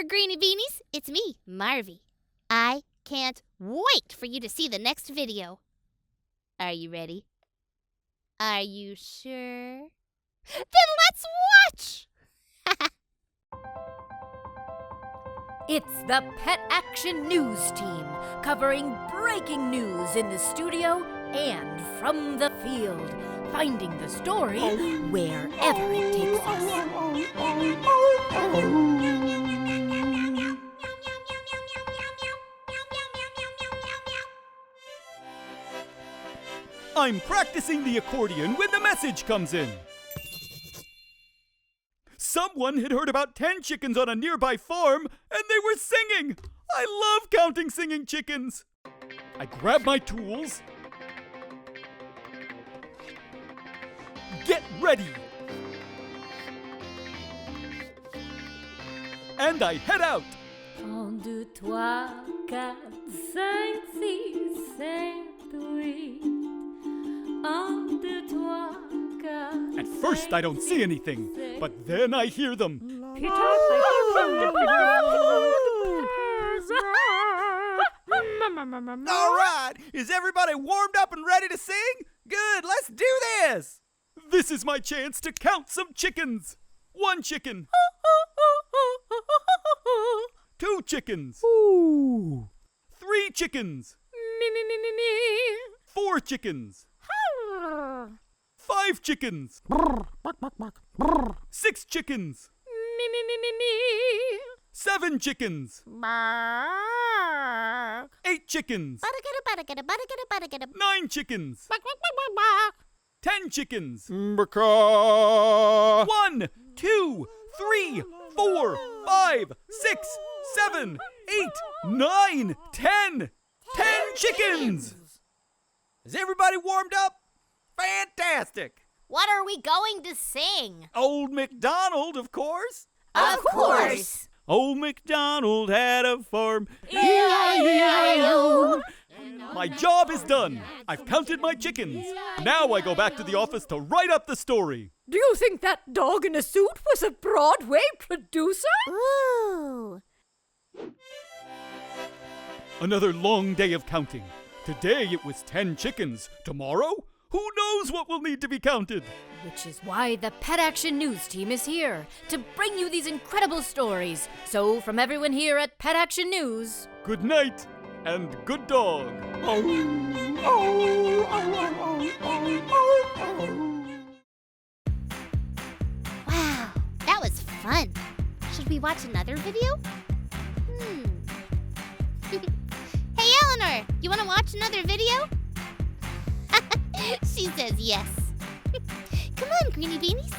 Greenie Beanies, it's me, Marvy. I can't wait for you to see the next video. Are you ready? Are you sure? Then let's watch! It's the Pet Action News Team, covering breaking news in the studio and from the field, finding the story wherever it takes us. I'm practicing the accordion when the message comes in. Someone had heard about 10 chickens on a nearby farm, and they were singing. I love counting singing chickens. I grab my tools. Get ready. And I head out. 1, 2, 3, 4, 5, 6, 7, 8. 1, 2, 3, 4. At first I don't see anything, but then I hear them. All right, is everybody warmed up and ready to sing? Good, let's do this. This is my chance to count some chickens. 1 chicken. 2 chickens. 3 chickens. 4 chickens. 5 chickens. 6 chickens. 7 chickens. 8 chickens. 9 chickens. 10 chickens. 1, 2, 3, 4, 5, 6, 7, 8, 9, 10. 10 chickens! Is everybody warmed up? Fantastic. What are we going to sing? Old MacDonald, of course. Of course! Old MacDonald had a farm. E-I-E-I-O. My job is done. I've counted my chickens. Now I go back to the office to write up the story. Do you think that dog in a suit was a Broadway producer? Ooh! Another long day of counting. Today it was 10 chickens. Tomorrow, who knows what will need to be counted? Which is why the Pet Action News Team is here, to bring you these incredible stories. So, from everyone here at Pet Action News, Good night and good dog. Wow, that was fun. Should we watch another video? Hey, Eleanor, you want to watch another video? She says yes. Come on, Greenie Beanies.